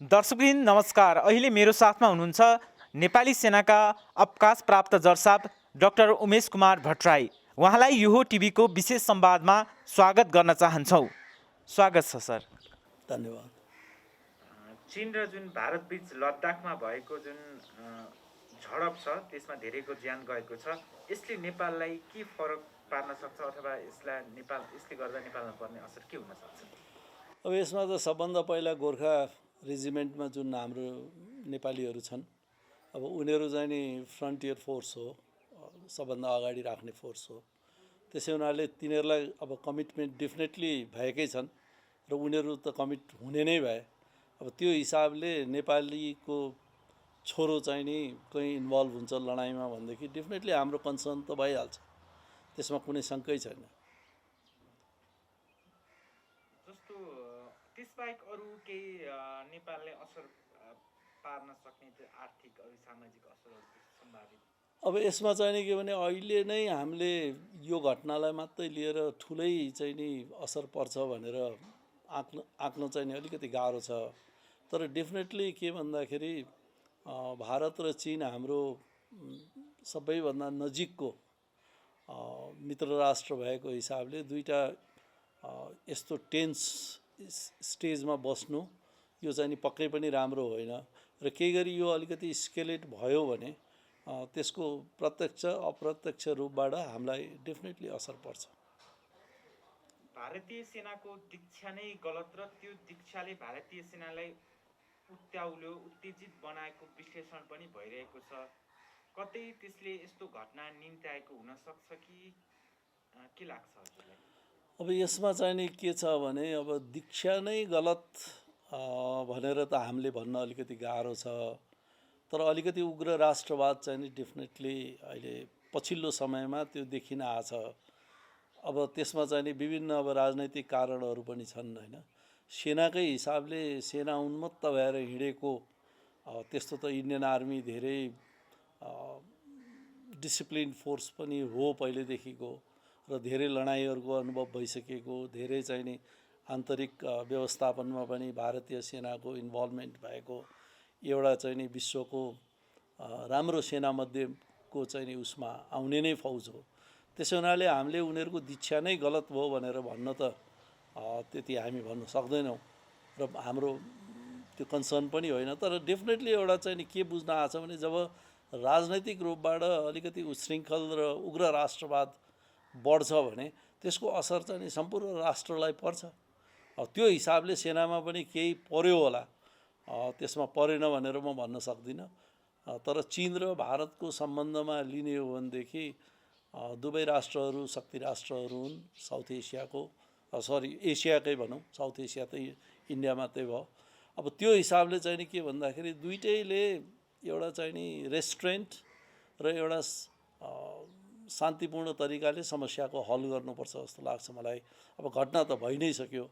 दर्शकवृन्द नमस्कार। अहिले मेरो साथमा हुनुहुन्छ नेपाली सेनाका अवकाश प्राप्त जर्साप डाक्टर उमेश कुमार भट्टराई। उहाँलाई यो टिभीको विशेष संवादमा स्वागत गर्न चाहन्छौँ। स्वागत छ सर। धन्यवाद। चीन र जुन भारत बीच लद्दाखमा भएको जुन झडप छ त्यसमा धेरैको ज्यान गएको छ। यसले नेपाललाई के फरक पार्न सक्छ अथवा यसले गर्दा नेपालमा पर्ने असर के हुन सक्छ? अब यसमा त सबभन्दा पहिला गोर्खा रेजिमेन्टमा जुन हाम्रो नेपालीहरू छन्, अब उनीहरू चाहिँ नि फ्रन्टियर फोर्स हो, सबभन्दा अगाडि राख्ने फोर्स हो। त्यसै हुनाले तिनीहरूलाई अब कमिटमेन्ट डेफिनेटली भएकै छन् र उनीहरू त कमिट हुने नै भए। अब त्यो हिसाबले नेपालीको छोरो चाहिँ नि कहीँ इन्भल्भ हुन्छ लडाइँमा भनेदेखि डेफिनेटली हाम्रो कन्सर्न त भइहाल्छ, त्यसमा कुनै शङ्कै छैन। जस्तो त्यसबाहेक अरू केही नेपालले असर पार्न सक्ने आर्थिक अरू सामाजिक असरहरू सम्भावित? अब यसमा चाहिँ नि के भने अहिले नै हामीले यो घटनालाई मात्रै लिएर ठुलै चाहिँ नि असर पर्छ भनेर आँक्न चाहिँ नि अलिकति गाह्रो छ। तर डेफिनेटली के भन्दाखेरि भारत र चीन हाम्रो सबैभन्दा नजिकको मित्र राष्ट्र भएको हिसाबले दुईटा यस्तो टेन्स स्टेजमा बस्नु यो चाहिँ नि पक्कै पनि राम्रो होइन र केही गरी यो अलिकति स्केलेट भयो भने त्यसको प्रत्यक्ष अप्रत्यक्ष रूपबाट हामीलाई डेफिनेटली असर पर्छ। भारतीय सेनाको दीक्षा नै गलत र त्यो दीक्षाले भारतीय सेनालाई उत्तेजित बनाएको विश्लेषण पनि भइरहेको छ। कतै त्यसले यस्तो घटना निम्त्याएको हुन सक्छ कि के लाग्छ हजुरलाई? अब यसमा चाहिँ नि के छ भने अब दीक्षा नै गलत भनेर त हामीले भन्न अलिकति गाह्रो छ। तर अलिकति उग्र राष्ट्रवाद चाहिँ नि डेफिनेटली अहिले पछिल्लो समयमा त्यो देखिन आछ। अब त्यसमा चाहिँ नि विभिन्न अब राजनैतिक कारणहरू पनि छन् हैन। सेनाकै हिसाबले सेना उन्मत्त भएर हिँडेको त्यस्तो त इन्डियन आर्मी धेरै डिसिप्लिन फोर्स पनि हो पहिलेदेखिको र धेरै लडाइँहरूको अनुभव भइसकेको, धेरै चाहिँ नि आन्तरिक व्यवस्थापनमा पनि भारतीय सेनाको इन्भल्भमेन्ट भएको एउटा चाहिँ नि विश्वको राम्रो सेनामध्येको चाहिँ नि उसमा आउने नै फौज हो। त्यसै हुनाले हामीले उनीहरूको दीक्षा नै गलत भयो भनेर भन्न त त्यति हामी भन्न सक्दैनौँ र हाम्रो त्यो कन्सर्न पनि होइन। तर डेफिनेटली एउटा चाहिँ नि के बुझ्न आछ भने जब राजनैतिक रूपबाट अलिकति उच्छृङ्खल र उग्र राष्ट्रवाद बढ्छ भने त्यसको असर चाहिँ नि सम्पूर्ण राष्ट्रलाई पर्छ। त्यो हिसाबले सेनामा पनि केही पर्यो होला, त्यसमा परेन भनेर म भन्न सक्दिनँ। तर चीन र भारतको सम्बन्धमा लिने हो भनेदेखि दुवै राष्ट्रहरू शक्ति राष्ट्रहरू हुन्। साउथ एसियाको एसियाकै भनौँ, साउथ एसिया त इन्डिया मात्रै भयो। अब त्यो हिसाबले चाहिँ नि के भन्दाखेरि दुइटैले एउटा चाहिँ नि रेस्ट्रेन्ट र एउटा शान्तिपूर्ण तरिकाले समस्याको हल गर्नुपर्छ जस्तो लाग्छ मलाई। अब घटना त भइ नै सक्यो।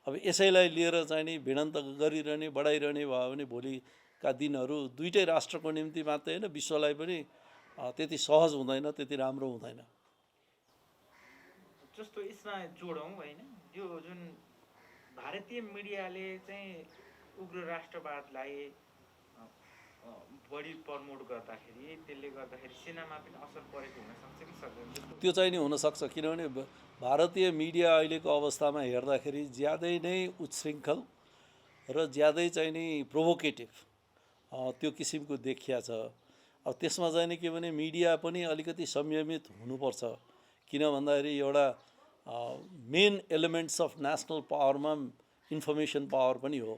अब यसैलाई लिएर चाहिँ नि भिडन्त गरिरहने बढाइरहने भयो भने भोलिका दिनहरू दुईटै राष्ट्रको निम्ति मात्रै होइन विश्वलाई पनि त्यति सहज हुँदैन, त्यति राम्रो हुँदैन। जस्तो यसमा जोडौँ होइन, यो जुन भारतीय मिडियाले चाहिँ उग्र राष्ट्रवादलाई बढी प्रमोट गर्दाखेरि त्यसले गर्दाखेरि सेनामा पनि असर परेको हुन सक्छ कि सक्दैन? त्यो चाहिँ नि हुनसक्छ, किनभने भारतीय मिडिया अहिलेको अवस्थामा हेर्दाखेरि ज्यादै नै उच्छृङ्खल र ज्यादै चाहिँ नि प्रोभोकेटिभ त्यो किसिमको देखिया छ। अब त्यसमा चाहिँ नि के भने मिडिया पनि अलिकति संयमित हुनुपर्छ। किन भन्दाखेरि एउटा मेन एलिमेन्ट्स अफ नेसनल पावरमा इन्फर्मेसन पावर पनि हो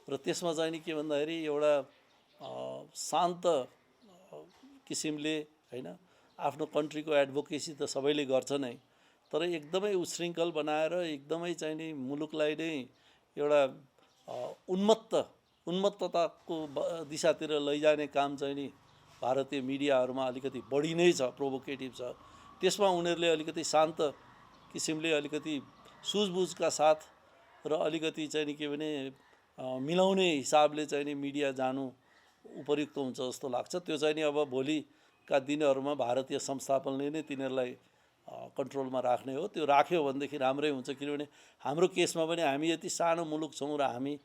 र त्यसमा चाहिँ नि के भन्दाखेरि एउटा शान्त किसिमले होइन आफ्नो कन्ट्रीको एडभोकेसी त सबैले गर्छ नै, तर एकदमै उच्छृङ्खल बनाएर एकदमै चाहिँ नि मुलुकलाई नै एउटा उन्मत्तताको दिशातिर लैजाने काम चाहिँ नि भारतीय मिडियाहरूमा अलिकति बढी नै छ, प्रोभोकेटिभ छ। त्यसमा उनीहरूले अलिकति शान्त किसिमले अलिकति सुझबुझका साथ र अलिकति चाहिँ नि के भने मिलाउने हिसाबले चाहिँ नि मिडिया जानु उपयुक्त हुन्छ जस्तो लाग्छ। त्यो चाहिँ नि अब भोलिका दिनहरूमा भारतीय संस्थापनले नै तिनीहरूलाई कन्ट्रोलमा राख्ने हो। त्यो राख्यो भनेदेखि राम्रै हुन्छ, किनभने हाम्रो केसमा पनि हामी यति सानो मुलुक छौँ र हामी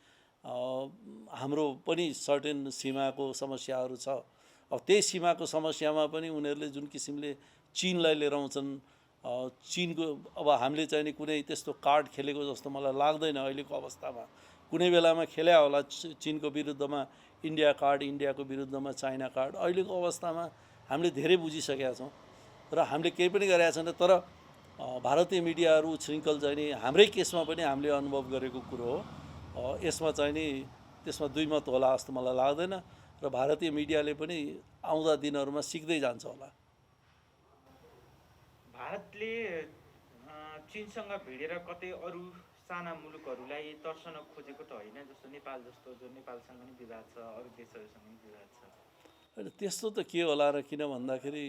हाम्रो पनि सर्टेन सीमाको समस्याहरू छ। अब त्यही सीमाको समस्यामा पनि उनीहरूले जुन किसिमले चीनलाई लिएर आउँछन्, चीनको अब हामीले चाहिँ नि कुनै त्यस्तो कार्ड खेलेको जस्तो मलाई लाग्दैन अहिलेको अवस्थामा। कुनै बेलामा खेल्या होला चीनको विरुद्धमा इन्डिया कार्ड, इन्डियाको विरुद्धमा चाइना कार्ड। अहिलेको अवस्थामा हामीले धेरै बुझिसकेका छौँ र हामीले केही पनि गरेका छैन। तर भारतीय मिडियाहरू उच्छृङ्खल चाहिँ नि हाम्रै केसमा पनि हामीले अनुभव गरेको कुरो हो। यसमा चाहिँ नि त्यसमा दुई मत होला जस्तो मलाई लाग्दैन र भारतीय मिडियाले पनि आउँदा दिनहरूमा सिक्दै जान्छ होला। भारतले चीनसँग भिडेर कतै अरू साना मुलुकहरूलाई तर्सन खोजेको त होइन, जस्तो नेपाल जस्तो, जो नेपालसँग नि विवाद छ, अरू देशहरूसँग नि विवाद छ। होइन त्यस्तो त के होला र, किन भन्दाखेरि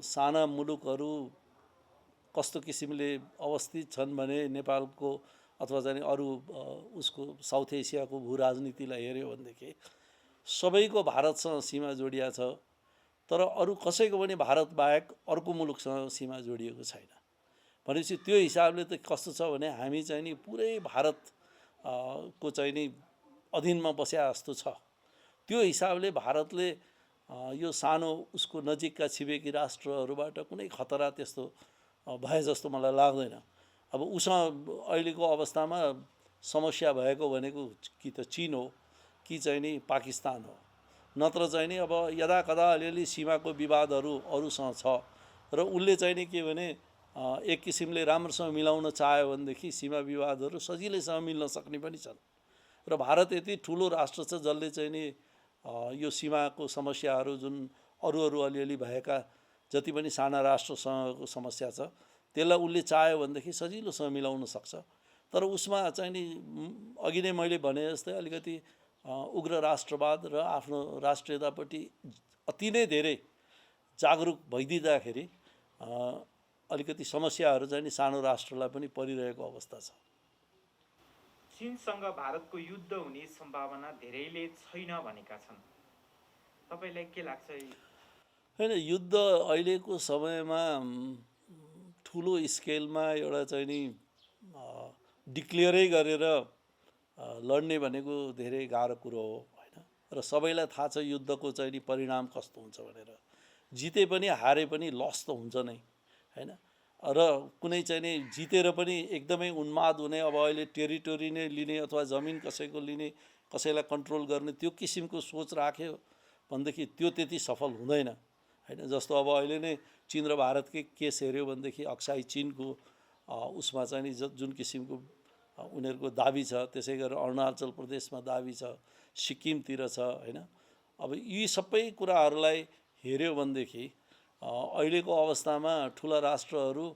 साना मुलुकहरू कस्तो किसिमले अवस्थित छन् भने नेपालको अथवा चाहिँ अरू उसको साउथ एसियाको भू राजनीतिलाई हेऱ्यो भनेदेखि सबैको भारतसँग सीमा जोडिया छ, तर अरू कसैको पनि भारत बाहेक अर्को मुलुकसँग सीमा जोडिएको छैन। भनेपछि त्यो हिसाबले त कस्तो छ भने हामी चाहिँ नि पुरै भारत को चाहिँ नि अधीनमा बस्या जस्तो छ। त्यो हिसाबले भारतले यो सानो उसको नजिकका छिमेकी राष्ट्रहरूबाट कुनै खतरा त्यस्तो भए जस्तो मलाई लाग्दैन। अब उसँग अहिलेको अवस्थामा समस्या भएको भनेको कि त चीन हो कि चाहिँ नि पाकिस्तान हो, नत्र चाहिँ नि अब यदाकदा अलिअलि सीमाको विवादहरू अरूसँग छ र उसले चाहिँ नि के भने एक किसिमले राम्रोसँग मिलाउन चाह्यो भनेदेखि सीमा विवादहरू सजिलैसँग मिल्न सक्ने पनि छन्। र भारत यति ठुलो राष्ट्र छ जसले चाहिँ नि यो सीमाको समस्याहरू जुन अरू अलिअलि भएका जति पनि साना राष्ट्रसँगको समस्या छ त्यसलाई उसले चाह्यो भनेदेखि सजिलोसँग मिलाउन सक्छ। तर उसमा चाहिँ नि अघि नै मैले भने जस्तै अलिकति उग्र राष्ट्रवाद र आफ्नो राष्ट्रियतापट्टि अति नै धेरै जागरुक भइदिँदाखेरि अलिकति समस्याहरू चाहिँ नि सानो राष्ट्रलाई पनि परिरहेको अवस्था छ। चीनसँग भारतको युद्ध हुने सम्भावना धेरैले छैन भनेका छन्, तपाईलाई के लाग्छ? होइन, युद्ध अहिलेको समयमा ठुलो स्केलमा एउटा चाहिँ नि डिक्लेयरै गरेर लड्ने भनेको धेरै गाह्रो कुरो हो होइन। र सबैलाई थाहा छ युद्धको चाहिँ नि परिणाम कस्तो हुन्छ भनेर। जिते पनि हारे पनि लस त हुन्छ नै होइन। र कुनै चाहिँ नि जितेर पनि एकदमै उन्माद हुने, अब अहिले टेरिटोरी नै लिने अथवा जमिन कसैको लिने, कसैलाई कन्ट्रोल गर्ने त्यो किसिमको सोच राख्यो भनेदेखि त्यो त्यति सफल हुँदैन होइन। जस्तो अब अहिले नै चीन र भारतकै केस हेऱ्यो भनेदेखि अक्साई चीनको उसमा चाहिँ नि जुन किसिमको उनीहरूको दाबी छ, त्यसै गरेर अरुणाचल प्रदेशमा दाबी छ, सिक्किमतिर छ होइन। अब यी सबै कुराहरूलाई हेऱ्यो भनेदेखि अहिलेको अवस्थामा ठुला राष्ट्रहरू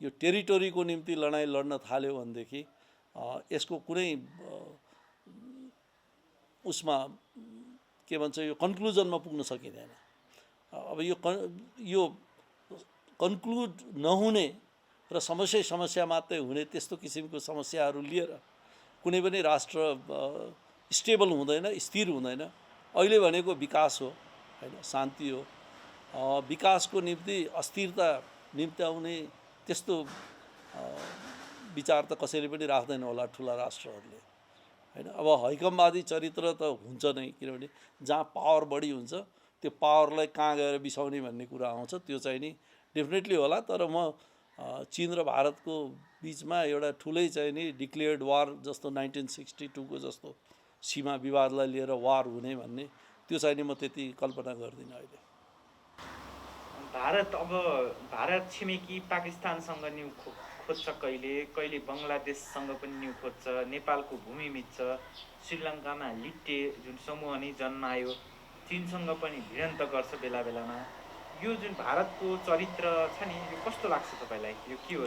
यो टेरिटोरीको निम्ति लडाइँ लड्न थाल्यो भनेदेखि यसको कुनै उसमा के भन्छ यो कन्क्लुजनमा पुग्न सकिँदैन। अब यो कन्क्लुड नहुने र समस्या मात्रै हुने त्यस्तो किसिमको समस्याहरू लिएर कुनै पनि राष्ट्र स्टेबल हुँदैन, स्थिर हुँदैन। अहिले भनेको विकास हो होइन, शान्ति हो। विकासको निम्ति अस्थिरता निम्त्याउने त्यस्तो विचार त कसैले पनि राख्दैन होला ठुला राष्ट्रहरूले होइन। अब हैकमवादी चरित्र त हुन्छ नै, किनभने जहाँ पावर बढी हुन्छ त्यो पावरलाई कहाँ गएर बिसाउने भन्ने कुरा आउँछ, त्यो चाहिँ नि डेफिनेटली होला। तर म चीन र भारतको बिचमा एउटा ठुलै चाहिँ नि डिक्लेयर्ड वार जस्तो 1962 को जस्तो सीमा विवादलाई लिएर वार हुने भन्ने त्यो चाहिँ नि म त्यति कल्पना गर्दिनँ अहिले। भारत छिमेकी पाकिस्तानसँग न्यु खोज्छ, कहिले बङ्गलादेशसँग पनि न्यु खोज्छ, नेपालको भूमि मिच्छ, श्रीलङ्कामा लिट्टे जुन समूह नै जन्मायो, चीनसँग पनि भिडन्त गर्छ बेला बेलामा। यो जुन भारतको चरित्र छ नि, यो कस्तो लाग्छ तपाईँलाई? यो के हो?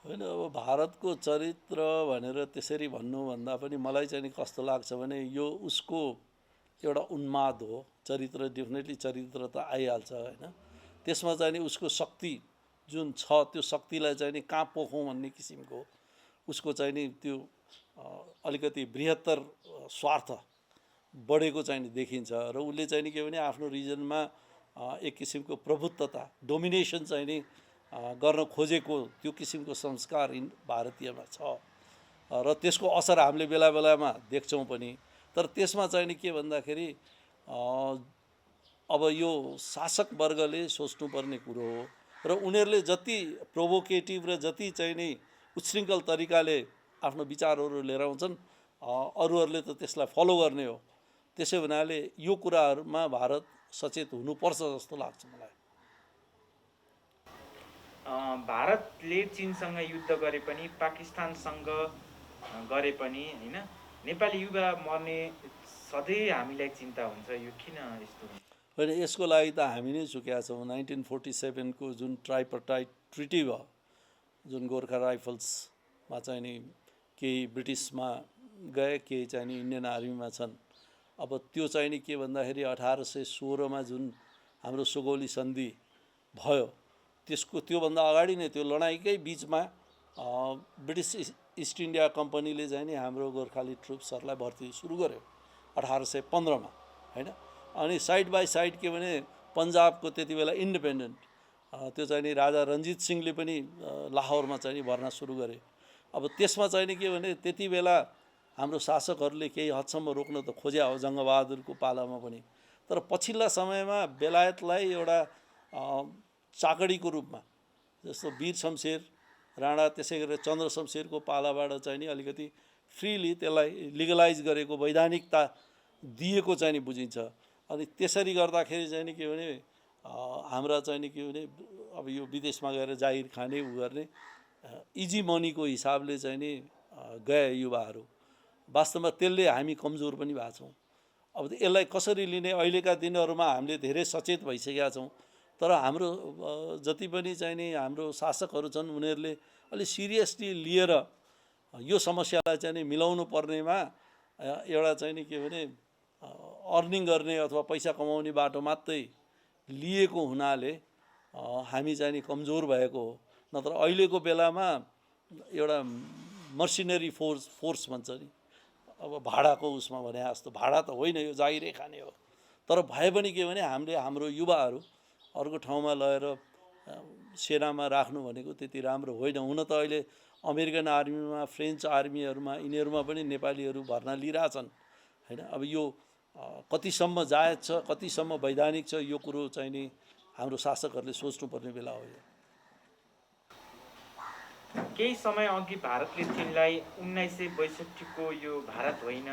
होइन, अब भारतको चरित्र भनेर त्यसरी भन्नुभन्दा पनि मलाई चाहिँ नि कस्तो लाग्छ भने यो उसको एउटा उन्माद हो। चरित्र डेफिनेटली चरित्र त आइहाल्छ होइन। त्यसमा चाहिँ नि उसको शक्ति जुन छ त्यो शक्तिलाई चाहिँ नि कहाँ पोखौँ भन्ने किसिमको उसको चाहिँ नि त्यो अलिकति बृहत्तर स्वार्थ बढेको चाहिँ नि देखिन्छ। र उसले चाहिँ नि के भने आफ्नो रिजनमा एक किसिमको प्रभुत्वता, डोमिनेसन चाहिँ नि गर्न खोजेको त्यो किसिमको संस्कार भारतीयमा छ। र त्यसको असर हामीले बेला बेलामा देख्छौँ पनि। तर त्यसमा चाहिँ नि के भन्दाखेरि अब यो शासक वर्गले सोच्नुपर्ने कुरो हो र उनीहरूले जति प्रोभोकेटिभ र जति चाहिँ नि उच्छृङ्खल तरिकाले आफ्नो विचारहरू लिएर आउँछन् अरूहरूले त त्यसलाई फलो गर्ने हो। त्यसै हुनाले यो कुराहरूमा भारत सचेत हुनुपर्छ जस्तो लाग्छ मलाई। भारतले चीनसँग युद्ध गरे पनि पाकिस्तानसँग गरे पनि होइन नेपाली युवा मर्ने सधैँ हामीलाई चिन्ता हुन्छ, यो किन यस्तो हुन्छ? होइन, यसको लागि त हामी नै चुकेका छौँ। 1947 को जुन ट्राइपर्टाइट ट्रिटी भयो, जुन गोर्खा राइफल्समा चाहिँ नि केही ब्रिटिसमा गए, केही चाहिँ नि इन्डियन आर्मीमा छन्। अब त्यो चाहिँ नि के भन्दाखेरि 1816 जुन हाम्रो सुगौली सन्धि भयो, त्यसको त्योभन्दा अगाडि नै त्यो लडाइँकै बिचमा ब्रिटिस इस्ट इन्डिया कम्पनीले चाहिँ नि हाम्रो गोर्खाली ट्रुप्सहरूलाई भर्ती सुरु गर्यो 1815 होइन। अनि साइड बाई साइड के भने पन्जाबको त्यति बेला इन्डिपेन्डेन्ट त्यो चाहिँ नि राजा रञ्जित सिंहले पनि लाहोरमा चाहिँ नि भर्ना सुरु गरे। अब त्यसमा चाहिँ नि के भने त्यति बेला हाम्रो शासकहरूले केही हदसम्म रोक्न त खोज्या हो जङ्गबहादुरको पालामा पनि। तर पछिल्ला समयमा बेलायतलाई एउटा चाकडीको रूपमा, जस्तो वीर शमशेर राणा, त्यसै गरेर चन्द्र शमशेरको पालाबाट चाहिँ नि अलिकति फ्रिली त्यसलाई लिगलाइज गरेको, वैधानिकता दिएको चाहिँ नि बुझिन्छ। अनि त्यसरी गर्दाखेरि चाहिँ नि के भने हाम्रा चाहिँ नि के भने अब यो विदेशमा गएर जाहिर खाने उ गर्ने इजी मनीको हिसाबले चाहिँ नि गए युवाहरू। वास्तवमा त्यसले हामी कमजोर पनि भएको छौँ। अब यसलाई कसरी लिने, अहिलेका दिनहरूमा हामीले धेरै सचेत भइसकेका छौँ। तर हाम्रो जति पनि चाहिँ नि हाम्रो शासकहरू छन् उनीहरूले अलि सिरियसली लिएर यो समस्यालाई चाहिँ नि मिलाउनु पर्नेमा एउटा चाहिँ नि के भने अर्निङ गर्ने अथवा पैसा कमाउने बाटो मात्रै लिएको हुनाले हामी चाहिँ नि कमजोर भएको हो। नत्र अहिलेको बेलामा एउटा मर्सिनरी फोर्स भन्छ नि, अब भाडाको उसमा भने जस्तो, भाडा त होइन, यो जागिरै खाने हो। तर भए पनि के भने हामीले हाम्रो युवाहरू अर्को ठाउँमा लगेर सेनामा राख्नु भनेको त्यति राम्रो होइन। हुन त अहिले अमेरिकन आर्मीमा, फ्रेन्च आर्मीहरूमा, यिनीहरूमा पनि नेपालीहरू भर्ना लिइरहेछन् होइन। अब यो कतिसम्म जायज छ, कतिसम्म वैधानिक छ, यो कुरो चाहिँ नि हाम्रो शासकहरूले सोच्नुपर्ने बेला हो। केही समय अघि भारतले चीनलाई 1962 को यो भारत होइन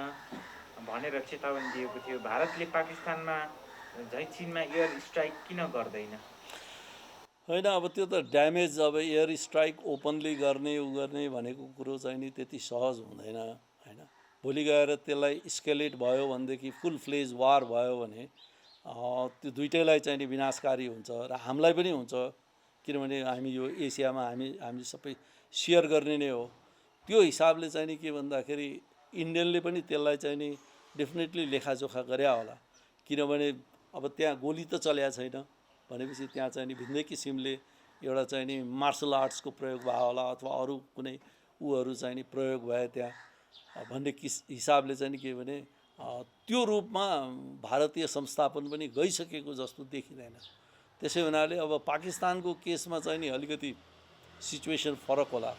भनेर चेतावनी दिएको थियो। भारतले पाकिस्तानमा झै चीनमा एयर स्ट्राइक किन गर्दैन? होइन, अब त्यो त ड्यामेज, अब एयर स्ट्राइक ओपनली गर्ने उ गर्ने भनेको कुरो चाहिँ नि त्यति सहज हुँदैन होइन। भोलि गएर त्यसलाई स्केलेट भयो भनेदेखि फुल फ्लेज वार भयो भने त्यो दुइटैलाई चाहिँ नि विनाशकारी हुन्छ र हामीलाई पनि हुन्छ। किनभने हामी यो एसियामा हामी सबै सेयर गर्ने नै हो। त्यो हिसाबले चाहिँ नि के भन्दाखेरि इन्डियनले पनि त्यसलाई चाहिँ नि डेफिनेटली लेखाजोखा गरे होला। किनभने अब त्यहाँ गोली त चलेको छैन भनेपछि त्यहाँ चाहिँ नि भिन्दै किसिमले एउटा चाहिँ नि मार्सल आर्ट्सको प्रयोग भयो होला अथवा अरू कुनै उहरू चाहिँ नि प्रयोग भए त्यहाँ भन्ने हिसाबले चाहिँ नि के भने त्यो रूपमा भारतीय संस्थापन पनि गइसकेको जस्तो देखिँदैन। त्यसै हुनाले अब पाकिस्तानको केसमा चाहिँ नि अलिकति सिचुएसन फरक होला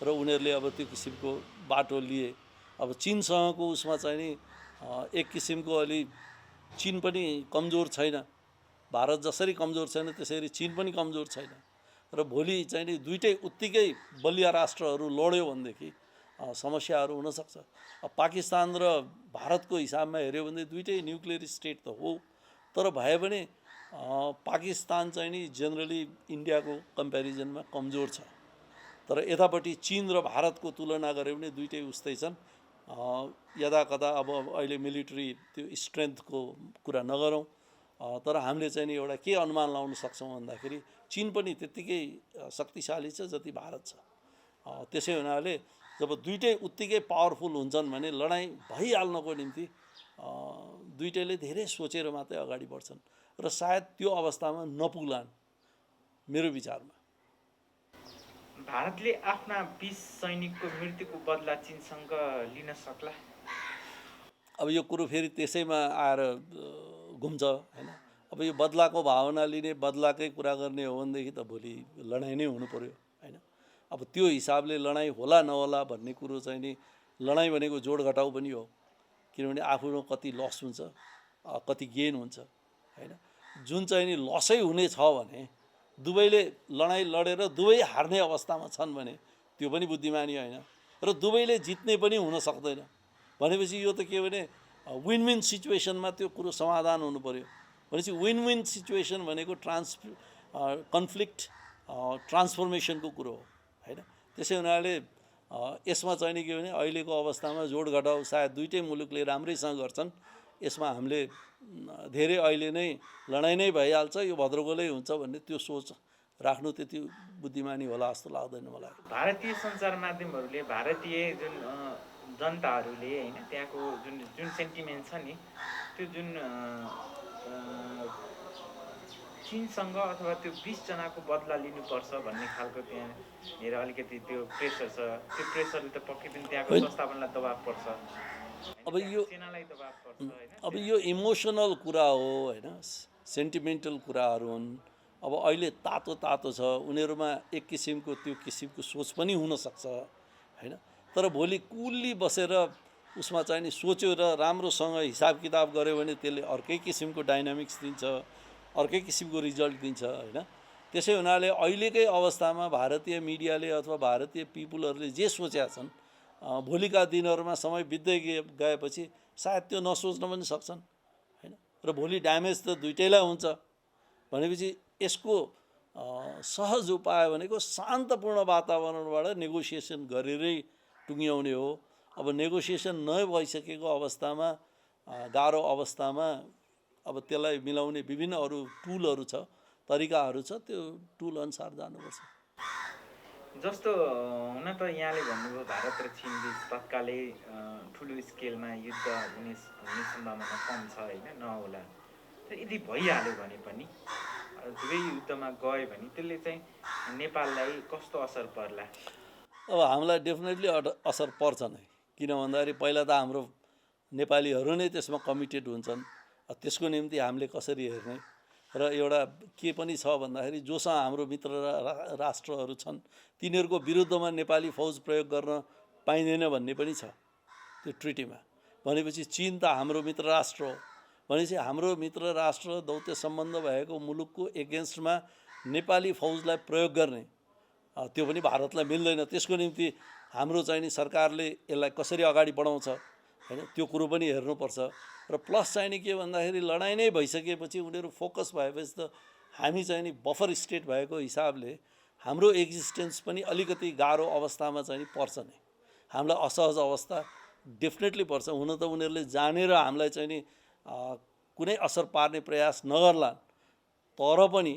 र उनीहरूले अब त्यो किसिमको बाटो लिए। अब चीनसँगको उसमा चाहिँ नि एक किसिमको अलि चीन पनि कमजोर छैन, भारत जसरी कमजोर छैन त्यसरी चीन पनि कमजोर छैन र भोलि चाहिँ नि दुइटै उत्तिकै बलिया राष्ट्रहरू लड्यो भनेदेखि समस्याहरू हुनसक्छ। अब पाकिस्तान र भारतको हिसाबमा हेऱ्यो भने दुइटै न्युक्लियर स्टेट त हो, तर भए पनि पाकिस्तान चाहिँ नि जेनरली इन्डियाको कम्पेरिजनमा कमजोर छ। तर यतापट्टि चीन र भारतको तुलना गऱ्यो भने दुइटै उस्तै छन्। यदा कदा अब अहिले मिलिट्री त्यो स्ट्रेन्थको कुरा नगरौँ, तर हामीले चाहिँ नि एउटा के अनुमान लगाउन सक्छौँ भन्दाखेरि चीन पनि त्यत्तिकै शक्तिशाली छ जति भारत छ। त्यसै हुनाले जब दुइटै उत्तिकै पावरफुल हुन्छन् भने लडाइँ भइहाल्नको निम्ति दुइटैले धेरै सोचेर मात्रै अगाडि बढ्छन् र सायद त्यो अवस्थामा नपुग्लान् मेरो विचारमा। भारतले आफ्ना 20 सैनिकको मृत्युको बदला चीनसँग लिन सक्ला? अब यो कुरो फेरि त्यसैमा आएर घुम्छ होइन। अब यो बदलाको भावना लिने, बदलाकै कुरा गर्ने हो भनेदेखि त भोलि लडाइँ नै हुनु पर्यो होइन। अब त्यो हिसाबले लडाइँ होला नहोला भन्ने कुरो चाहिँ नि लडाइँ भनेको जोड घटाउ पनि हो, किनभने आफ्नो कति लस हुन्छ कति गेन हुन्छ होइन। जुन चाहिँ नि लसै हुने छ भने दुवैले लडाइँ लडेर दुवै हार्ने अवस्थामा छन् भने त्यो पनि बुद्धिमानी होइन, र दुवैले जित्ने पनि हुन सक्दैन। भनेपछि यो त के भने विन विन सिचुएसनमा त्यो कुरो समाधान हुनु पर्यो। भनेपछि विन विन सिचुएसन भनेको कन्फ्लिक्ट ट्रान्सफर्मेसनको कुरो हो होइन। त्यसै हुनाले यसमा चाहिँ नि के भने अहिलेको अवस्थामा जोड घटाउ सायद दुईटै मुलुकले राम्रैसँग गर्छन्। यसमा हामीले धेरै अहिले नै लडाइँ नै भइहाल्छ, यो भद्रगोलै हुन्छ भन्ने त्यो सोच राख्नु त्यति बुद्धिमानी होला जस्तो लाग्दैन मलाई। भारतीय सञ्चार माध्यमहरूले भारतीय जुन जनताहरूले होइन त्यहाँको जुन जुन सेन्टिमेन्ट छ नि त्यो जुन चीनसँग अथवा त्यो 20 जनाको बदला लिनुपर्छ भन्ने खालको त्यहाँनिर अलिकति त्यो प्रेसर छ। त्यो प्रेसरले त पक्कै पनि त्यहाँको संस्थापनलाई दबाब पर्छ, अब यो सेनालाई दबाब पर्छ होइन। अब यो इमोसनल कुरा हो होइन, सेन्टिमेन्टल कुराहरू हुन्। अब अहिले तातो तातो छ, उनीहरूमा एक किसिमको त्यो किसिमको सोच पनि हुनसक्छ होइन। तर भोलि कुल्ली बसेर उसमा चाहिँ नि सोच्यो र राम्रोसँग हिसाब किताब गऱ्यो भने त्यसले अर्कै किसिमको डाइनामिक्स दिन्छ, अर्कै किसिमको रिजल्ट दिन्छ होइन। त्यसै हुनाले अहिलेकै अवस्थामा भारतीय मिडियाले अथवा भारतीय पिपुलहरूले जे सोचेका छन् भोलिका दिनहरूमा समय बित्दै गएपछि सायद त्यो नसोच्न पनि सक्छन् होइन। र भोलि ड्यामेज त दुइटैलाई हुन्छ। भनेपछि यसको सहज उपाय भनेको शान्तपूर्ण वातावरणबाट नेगोसिएसन गरेरै टुङ्ग्याउने हो। अब नेगोसिएसन नभइसकेको अवस्थामा गाह्रो अवस्थामा अब त्यसलाई मिलाउने विभिन्न अरू टुलहरू छ, तरिकाहरू छ, त्यो टुल अनुसार जानुपर्छ। जस्तो हुन त यहाँले भन्नुभयो भारत र चीन बिच तत्कालै ठुलो स्केलमा युद्ध हुने सम्भावना कम छ होइन, नहोला। यदि भइहाल्यो भने पनि दुवै युद्धमा गयो भने त्यसले चाहिँ नेपाललाई कस्तो असर पर्ला? अब हामीलाई डेफिनेटली असर पर्छ नै, किन भन्दाखेरि पहिला त हाम्रो नेपालीहरू नै त्यसमा कमिटेड हुन्छन्। त्यसको निम्ति हामीले कसरी हेर्ने र एउटा के पनि छ भन्दाखेरि जोसँग हाम्रो मित्र राष्ट्रहरू छन् तिनीहरूको विरुद्धमा नेपाली फौज प्रयोग गर्न पाइँदैन भन्ने पनि छ त्यो ट्रिटीमा। भनेपछि चीन त हाम्रो मित्र राष्ट्र हो, भनेपछि हाम्रो मित्र राष्ट्र दौत्य सम्बन्ध भएको मुलुकको एगेन्स्टमा नेपाली फौजलाई प्रयोग गर्ने त्यो पनि भारतलाई मिल्दैन। त्यसको निम्ति हाम्रो चाहिँ नि सरकारले यसलाई कसरी अगाडि बढाउँछ होइन, त्यो कुरो पनि हेर्नुपर्छ। र प्लस चाहिँ नि के भन्दाखेरि लडाइँ नै भइसकेपछि उनीहरू फोकस भएपछि त हामी चाहिँ नि बफर स्टेट भएको हिसाबले हाम्रो एक्जिस्टेन्स पनि अलिकति गाह्रो अवस्थामा चाहिँ नि पर्छ नै, हामीलाई असहज अवस्था डेफिनेटली पर्छ। हुन त उनीहरूले जानेर हामीलाई चाहिँ नि कुनै असर पार्ने प्रयास नगर्ला, तर पनि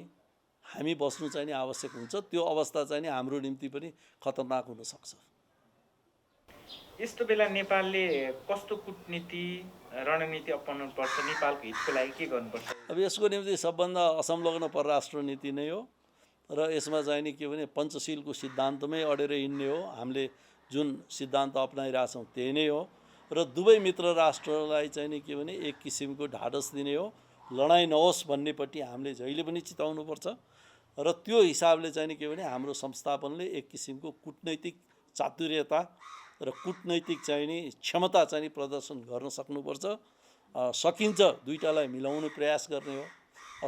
हामी बस्नु चाहिँ नि आवश्यक हुन्छ। त्यो अवस्था चाहिँ नि हाम्रो निम्ति पनि खतरनाक हुनसक्छ। यस्तो बेला नेपालले कस्तो कूटनीति रणनीति अपनाउनु पर्छ, नेपालको हितको लागि के गर्नुपर्छ? अब यसको निम्ति सबभन्दा असंलग्न परराष्ट्र नीति नै हो र यसमा चाहिँ नि के भने पञ्चशीलको सिद्धान्तमै अडेर हिँड्ने हो। हामीले जुन सिद्धान्त अपनाइरहेछौँ त्यही नै हो र दुवै मित्र राष्ट्रलाई चाहिँ नि के भने एक किसिमको ढाडस दिने हो। लडाइँ नहोस् भन्नेपट्टि हामीले जहिले पनि चिताउनुपर्छ र त्यो हिसाबले चाहिँ नि के भने हाम्रो संस्थापनले एक किसिमको कूटनैतिक चातुर्यता र कूटनैतिक चाहिँ नि क्षमता चाहिँ नि प्रदर्शन गर्न सक्नुपर्छ। सकिन्छ दुईटालाई मिलाउने प्रयास गर्ने हो,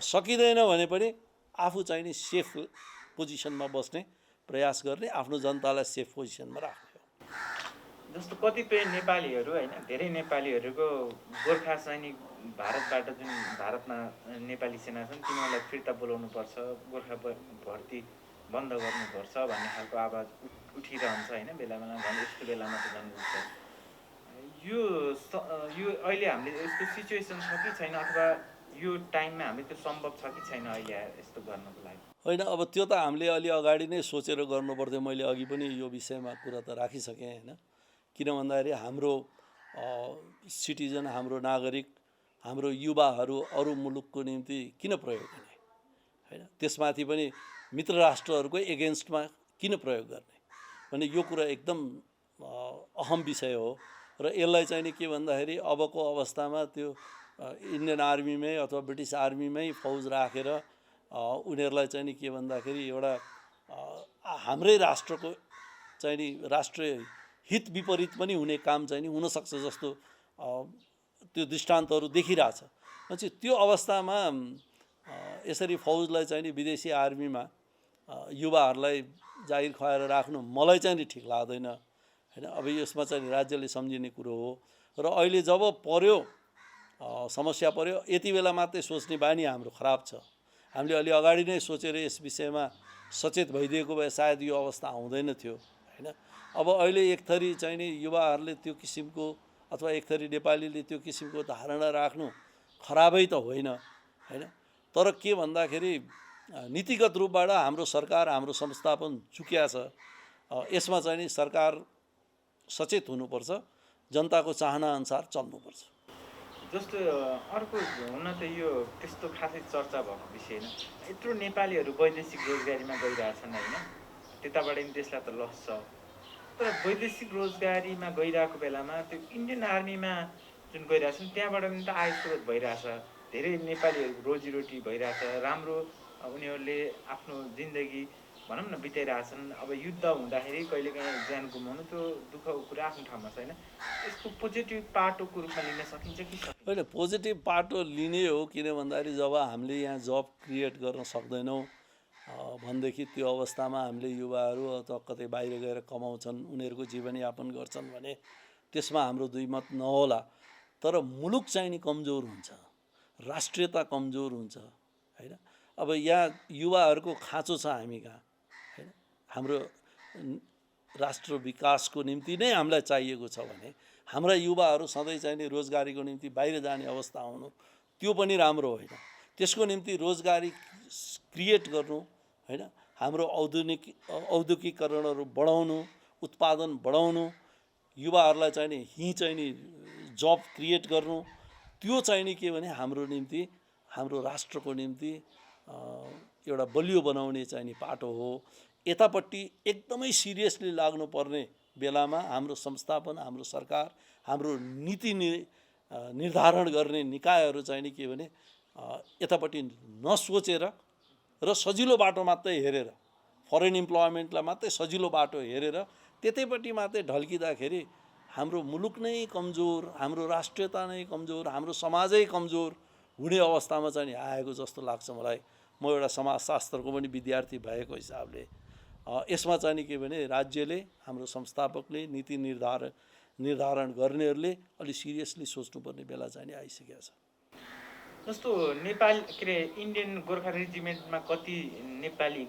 सकिँदैन भने पनि आफू चाहिँ नि सेफ पोजिसनमा बस्ने प्रयास गर्ने, आफ्नो जनतालाई सेफ पोजिसनमा राख्ने हो। जस्तो कतिपय नेपालीहरू होइन, धेरै नेपालीहरूको गोर्खा सैनिक भारतबाट जुन भारतमा नेपाली सेना छन् तिनीहरूलाई फिर्ता बोलाउनुपर्छ, गोर्खा भर्ती बन्द गर्नुपर्छ भन्ने खालको आवाज उठिरहन्छ होइन। बेला बेला झन् यस्तो बेलामा त झन् उठ्छ। यो अहिले हामीले यस्तो सिचुएसन छ कि छैन, अथवा यो टाइममा हामीले त्यो सम्भव छ कि छैन अहिले यस्तो गर्नको लागि? होइन, अब त्यो त हामीले अलि अगाडि नै सोचेर गर्नुपर्थ्यो। मैले अघि पनि यो विषयमा कुरा त राखिसकेँ होइन। किन भन्दाखेरि हाम्रो सिटिजन, हाम्रो नागरिक, हाम्रो युवाहरू अरू मुलुकको निम्ति किन प्रयोग गर्ने होइन, त्यसमाथि पनि मित्र राष्ट्रहरूको एगेन्स्टमा किन प्रयोग गर्ने भने यो कुरा एकदम अहम विषय हो। र यसलाई चाहिँ नि के भन्दाखेरि अबको अवस्थामा त्यो इन्डियन आर्मीमै अथवा ब्रिटिस आर्मीमै फौज राखेर उनीहरूलाई चाहिँ नि के भन्दाखेरि एउटा हाम्रै राष्ट्रको चाहिँ नि राष्ट्रिय हित विपरीत पनि हुने काम चाहिँ नि हुनसक्छ जस्तो त्यो दृष्टान्तहरू देखिरहेछ। भनेपछि त्यो अवस्थामा यसरी फौजलाई चाहिँ नि विदेशी आर्मीमा युवाहरूलाई जागिर खुवाएर राख्नु मलाई चाहिँ नि ठिक लाग्दैन हैन। अब यसमा चाहिँ राज्यले सम्झिने कुरो हो। र अहिले जब पर्यो समस्या पर्यो यति बेला मात्रै सोच्ने बानी हाम्रो खराब छ। हामीले अलि अगाडि नै सोचेर यस विषयमा सचेत भइदिएको भए सायद यो अवस्था आउँदैन थियो हैन। अब अहिले एक थरी चाहिँ नि युवाहरूले त्यो किसिमको अथवा एक थरी नेपालीले त्यो किसिमको धारणा राख्नु खराबै त होइन हैन। तर के भन्दाखेरि नीतिगत रूपबाट हाम्रो सरकार हाम्रो संस्थापन चुक्या छ। यसमा चाहिँ नि सरकार सचेत हुनुपर्छ, जनताको चाहना अनुसार चल्नुपर्छ। जस्तो अर्को हुन त यो त्यस्तो खासै चर्चा भएको विषय होइन। यत्रो नेपालीहरू वैदेशिक रोजगारीमा गइरहेछन् होइन, त्यताबाट पनि देशलाई त लस छ। तर वैदेशिक रोजगारीमा गइरहेको बेलामा त्यो इन्डियन आर्मीमा जुन गइरहेछन् त्यहाँबाट पनि त आय स्रोत भइरहेछ, धेरै नेपालीहरूको रोजीरोटी भइरहेछ, राम्रो उनीहरूले आफ्नो जिन्दगी भनौँ न बिताइरहेछन्। अब युद्ध हुँदाखेरि कहिलेकाहीँ ज्यान गुमाउनु त्यो दुःखको कुरा आफ्नो ठाउँमा छैन। यसको पोजिटिभ पाटोको रूपमा लिन सकिन्छ कि होइन, पोजिटिभ पाटो लिने हो। किन भन्दाखेरि जब हामीले यहाँ जब क्रिएट गर्न सक्दैनौँ भनेदेखि त्यो अवस्थामा हामीले युवाहरू अथवा कतै बाहिर गएर कमाउँछन्, उनीहरूको जीवनयापन गर्छन् भने त्यसमा हाम्रो दुई मत नहोला। तर मुलुक चाहिँ नि कमजोर हुन्छ, राष्ट्रियता कमजोर हुन्छ हैन। अब यहाँ युवाहरूको खाँचो छ हामी कहाँ हैन। हाम्रो राष्ट्र विकासको निम्ति नै हामीलाई चाहिएको छ भने हाम्रा युवाहरू सधैँ चाहिँ नि रोजगारीको निम्ति बाहिर जाने अवस्था आउनु त्यो पनि राम्रो होइन। त्यसको निम्ति रोजगारी क्रिएट गर्नु हैन, हाम्रो औद्योगिकीकरणहरू बढाउनु, उत्पादन बढाउनु, युवाहरूलाई चाहिँ नि चाहिँ नि जब क्रिएट गर्नु, त्यो चाहिँ नि के भने हाम्रो निम्ति हाम्रो राष्ट्रको निम्ति एउटा बलियो बनाउने चाहिँ नि पाटो हो। यतापट्टि एकदमै सिरियसली लाग्नुपर्ने बेलामा हाम्रो संस्थापन, हाम्रो सरकार, हाम्रो नीति निर्धारण गर्ने निकायहरू चाहिँ नि के भने यतापट्टि नसोचेर र सजिलो बाटो मात्रै हेरेर, फरेन इम्प्लोइमेन्टलाई मात्रै सजिलो बाटो हेरेर त्यतैपट्टि मात्रै ढल्किँदाखेरि हाम्रो मुलुक नै कमजोर, हाम्रो राष्ट्रियता नै कमजोर, हाम्रो समाजै कमजोर हुने अवस्थामा चाहिँ नि आएको जस्तो लाग्छ मलाई। म एउटा समाजशास्त्रको पनि विद्यार्थी भएको हिसाबले यसमा चाहिँ नि के भने राज्यले, हाम्रो संस्थापकले, नीति निर्धारण गर्नेहरूले अलि सिरियसली सोच्नुपर्ने बेला चाहिँ नि आइसकेको छ। जस्तो नेपाल के अरे इन्डियन गोर्खा रेजिमेन्टमा कति नेपाली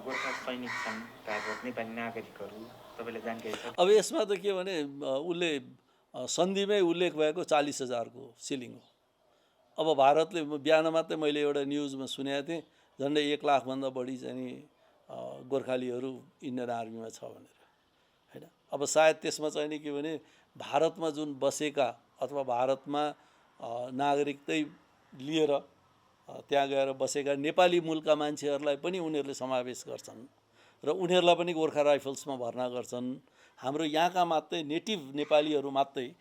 गोर्खा सैनिक छन्, नेपाली नागरिकहरू तपाईँले जानकारी छ? अब यसमा त के भने उसले सन्धिमै उल्लेख भएको 40,000को सिलिङ हो। अब भारतले बिहान मात्रै मैले एउटा न्युजमा सुनेको थिएँ झन्डै 1 लाखभन्दा बढी चाहिँ नि गोर्खालीहरू इन्डियन आर्मीमा छ भनेर हैन। अब सायद त्यसमा चाहिँ नि के भने भारतमा जुन बसेका अथवा भारतमा नागरिकतै लिएर त्यहाँ गएर बसेका नेपाली मूलका मान्छेहरूलाई पनि उनीहरूले समावेश गर्छन् र उनीहरूलाई पनि गोर्खा राइफल्समा भर्ना गर्छन्। हाम्रो यहाँका मात्रै नेटिभ नेपालीहरू मात्रै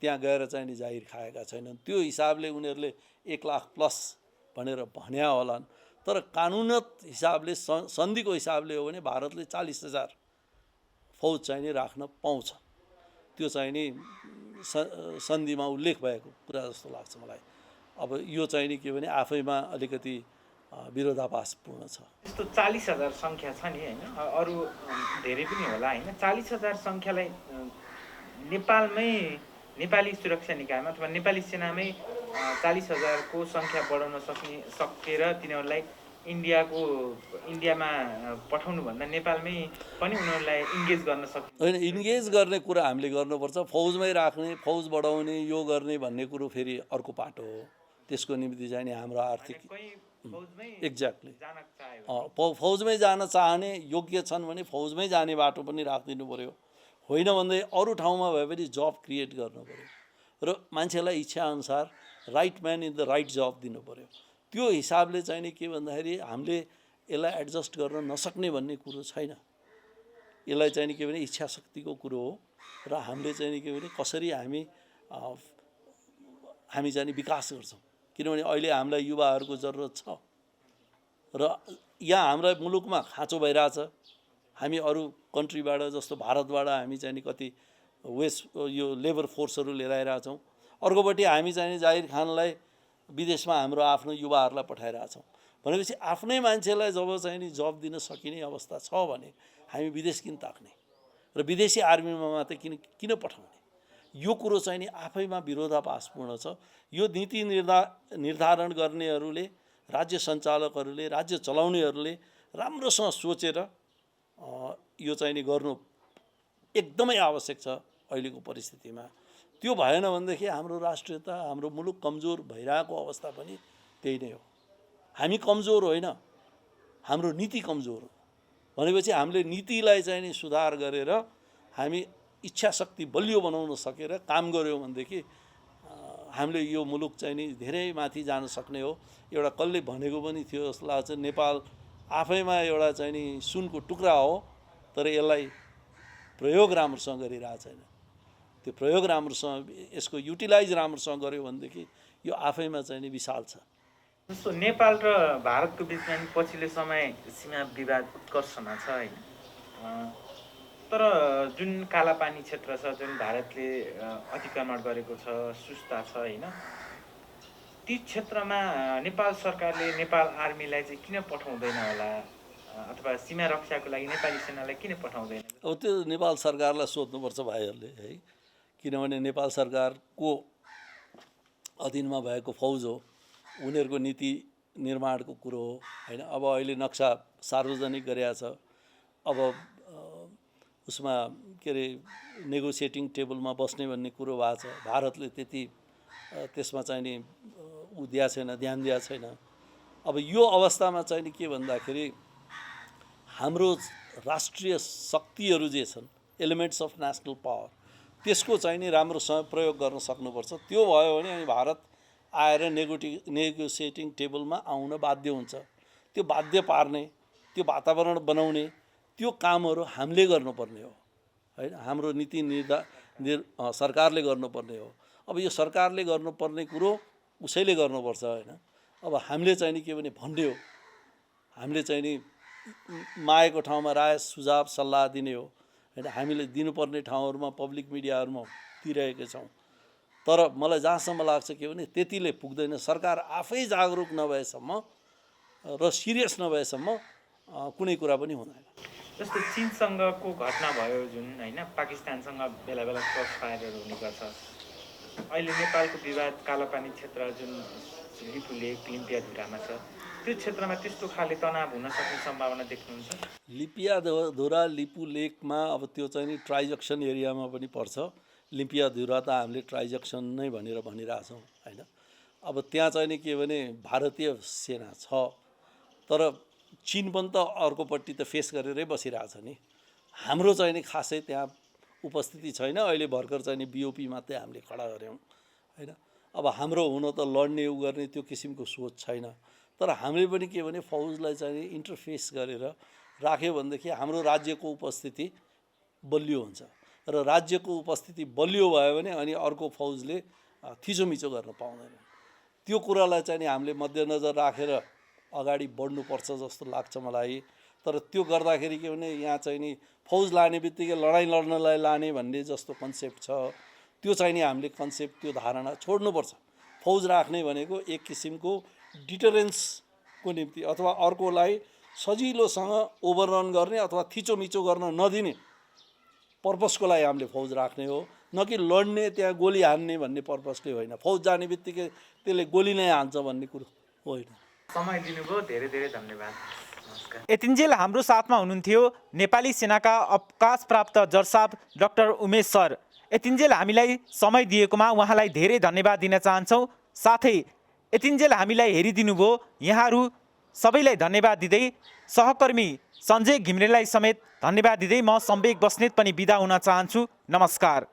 त्यहाँ गएर चाहिँ नि जागिर खाएका छैनन्। त्यो हिसाबले उनीहरूले 1 लाख प्लस भनेर भन्या होलान्। तर कानुनत हिसाबले सन्धिको हिसाबले हो भने भारतले 40,000 फौज चाहिँ नि राख्न पाउँछ। त्यो चाहिँ नि सन्धिमा उल्लेख भएको कुरा जस्तो लाग्छ मलाई। अब यो चाहिँ नि के भने आफैमा अलिकति विरोधाभासपूर्ण छ। यस्तो 40,000 सङ्ख्या छ नि होइन, अरू धेरै पनि होला होइन। 40,000 सङ्ख्यालाई नेपालमै नेपाली सुरक्षा निकायमा अथवा नेपाली सेनामै 40,000 को सङ्ख्या बढाउन सकेर तिनीहरूलाई इन्डियामा पठाउनुभन्दा नेपालमै पनि उनीहरूलाई इन्गेज गर्न सकिन्छ होइन। इन्गेज गर्ने कुरा हामीले गर्नुपर्छ, फौजमै राख्ने, फौज बढाउने, यो गर्ने भन्ने कुरो फेरि अर्को पाटो हो। त्यसको निम्ति चाहिँ नि हाम्रो आर्थिक एक्ज्याक्टली फौजमै जान चाहने योग्य छन् भने फौजमै जाने बाटो पनि राखिदिनु पर्यो। होइन भन्दै अरू ठाउँमा भए पनि जब क्रिएट गर्नु पर्यो र मान्छेलाई इच्छाअनुसार right man in the right job दिनु पर्यो। त्यो हिसाबले चाहिँ नि के भन्दाखेरि हामीले यसलाई एडजस्ट गर्न नसक्ने भन्ने कुरो छैन। यसलाई चाहिँ नि के भने इच्छा शक्तिको कुरो हो र हामीले चाहिँ नि के भने कसरी हामी चाहिँ नि विकास गर्छौँ। किनभने अहिले हामीलाई युवाहरूको जरुरत छ र यहाँ हाम्रा मुलुकमा खाँचो भइरहेछ। हामी अरू कन्ट्रीबाट जस्तो भारतबाट हामी चाहिँ नि कति वेस्ट यो लेबर फोर्सहरू लिएर आइरहेछौँ। अर्कोपट्टि हामी चाहिँ जाहिर खानलाई विदेशमा हाम्रो आफ्नो युवाहरूलाई पठाइरहेछौँ। भनेपछि आफ्नै मान्छेलाई जब चाहिँ नि जब दिन सकिने अवस्था छ भने हामी विदेश किन ताक्ने र विदेशी आर्मीमा मात्रै किन पठाउने? यो कुरो चाहिँ नि आफैमा विरोधाभासपूर्ण छ। यो नीति निर्धारण गर्नेहरूले, राज्य सञ्चालकहरूले, राज्य चलाउनेहरूले राम्रोसँग सोचेर यो चाहिँ नि गर्नु एकदमै आवश्यक छ अहिलेको परिस्थितिमा। त्यो भएन भनेदेखि हाम्रो राष्ट्रियता, हाम्रो मुलुक कमजोर भइरहेको अवस्था पनि त्यही नै हो। हामी कमजोर होइन, हाम्रो नीति कमजोर हो। भनेपछि हामीले नीतिलाई चाहिँ नि सुधार गरेर हामी इच्छा शक्ति बलियो बनाउन सकेर काम गऱ्यौँ भनेदेखि हामीले यो मुलुक चाहिँ नि धेरै माथि जान सक्ने हो। एउटा कसले भनेको पनि थियो जस्तो लाग्छ, नेपाल आफैमा एउटा चाहिँ नि सुनको टुक्रा हो, तर यसलाई प्रयोग राम्रोसँग गरिरहेको छैन। त्यो प्रयोग राम्रोसँग, यसको युटिलाइज राम्रोसँग गर्यो भनेदेखि यो आफैमा चाहिँ नि विशाल छ। जस्तो नेपाल र भारतको बिचमा पछिल्लो समय सीमा विवाद उत्कर्षमा छ होइन, तर जुन कालापानी क्षेत्र छ, जुन भारतले अतिक्रमण गरेको छ, सुस्ता छ होइन, ती क्षेत्रमा नेपाल सरकारले नेपाल आर्मीलाई चाहिँ किन पठाउँदैन होला, अथवा सीमा रक्षाको लागि नेपाली सेनालाई किन पठाउँदैन? अब त्यो नेपाल सरकारलाई सोध्नुपर्छ भाइहरूले है, किनभने नेपाल सरकारको अधीनमा भएको फौज हो, उनीहरूको नीति निर्माणको कुरो हो होइन। अब अहिले नक्सा सार्वजनिक गरेका छ। अब उसमा के अरे नेगोसिएटिङ टेबलमा बस्ने भन्ने कुरो भएको छ। भारतले त्यति त्यसमा चाहिँ नि उ दिएको छैन, ध्यान दिएको छैन। अब यो अवस्थामा चाहिँ नि के भन्दाखेरि हाम्रो राष्ट्रिय शक्तिहरू जे छन्, एलिमेन्ट्स अफ नेसनल पावर, त्यसको चाहिँ नि राम्रोसँग प्रयोग गर्न सक्नुपर्छ। त्यो भयो भने अनि भारत आएर नेगोसिएटिङ टेबलमा आउन बाध्य हुन्छ। त्यो बाध्य पार्ने, त्यो वातावरण बनाउने, त्यो कामहरू हामीले गर्नुपर्ने हो होइन। हाम्रो नीति सरकारले गर्नुपर्ने हो। अब यो सरकारले गर्नुपर्ने कुरो उसैले गर्नुपर्छ होइन। अब हामीले चाहिँ नि के भने भन्ने हो, हामीले चाहिँ नि मागेको ठाउँमा राय सुझाव सल्लाह दिने हो होइन। हामीले दिनुपर्ने ठाउँहरूमा पब्लिक मिडियाहरूमा दिइरहेका छौँ। तर मलाई जहाँसम्म लाग्छ के भने त्यतिले पुग्दैन। सरकार आफै जागरुक नभएसम्म र सिरियस नभएसम्म कुनै कुरा पनि हुँदैन। जस्तो चीनसँगको घटना भयो जुन होइन, पाकिस्तानसँग बेला बेला क्रस फायरहरू हुने गर्छ। अहिले नेपालको विवाद कालापानी क्षेत्र जुन लिपुलेक लिम्पियाधुरामा छ, त्यो क्षेत्रमा त्यस्तो खाले तनाव हुन सक्ने सम्भावना देख्नुहुन्छ? लिम्पियाधुरा लिपुलेकमा अब त्यो चाहिँ नि ट्राइजक्सन एरियामा पनि पर्छ। लिम्पियाधुरा त हामीले ट्राइजक्सन नै भनिरहेछौँ होइन। अब त्यहाँ चाहिँ नि के भने भारतीय सेना छ, तर चीन पनि त अर्कोपट्टि त फेस गरेरै बसिरहेछ नि। हाम्रो चाहिँ नि खासै त्यहाँ उपस्थिति छैन। अहिले भर्खर चाहिँ नि बिओपी मात्रै हामीले खडा गऱ्यौँ होइन। अब हाम्रो हुन त लड्ने उ गर्ने त्यो किसिमको सोच छैन। तर हामीले पनि के भने फौजलाई चाहिँ नि इन्टरफेस गरेर राख्यो भनेदेखि हाम्रो राज्यको उपस्थिति बलियो हुन्छ र राज्यको उपस्थिति बलियो भयो भने अनि अर्को फौजले थिचोमिचो गर्न पाउँदैन। त्यो कुरालाई चाहिँ नि हामीले मध्यनजर राखेर अगाडि बढ्नुपर्छ जस्तो लाग्छ मलाई। तर त्यो गर्दाखेरि के भने यहाँ चाहिँ नि फौज लाने बित्तिकै लडाइँ लड्नलाई लाने भन्ने जस्तो कन्सेप्ट छ, त्यो चाहिँ नि हामीले कन्सेप्ट, त्यो धारणा छोड्नुपर्छ। फौज राख्ने भनेको एक किसिमको डिटरेन्सको निम्ति अथवा अर्कोलाई सजिलोसँग ओभररन गर्ने अथवा थिचोमिचो गर्न नदिने पर्पसको लागि हामीले फौज राख्ने हो, न कि लड्ने, त्यहाँ गोली हान्ने भन्ने पर्पसले होइन। फौज जाने बित्तिकै त्यसले गोली नै हान्छ भन्ने कुरो होइन। समय दिनुभयो, धेरै धेरै धन्यवाद। नमस्कार। यतिन्जेल हाम्रो साथमा हुनुहुन्थ्यो नेपाली सेनाका अवकाश प्राप्त जर्साब डाक्टर उमेश सर। यतिन्जेल हामीलाई समय दिएकोमा उहाँलाई धेरै धन्यवाद दिन चाहन्छौँ। साथै यतिन्जेल हामीलाई हेरिदिनुभयो, यहाँहरू सबैलाई धन्यवाद दिँदै सहकर्मी सञ्जय घिमिरेलाई समेत धन्यवाद दिँदै म सम्वेक बस्नेत पनि बिदा हुन चाहन्छु। नमस्कार।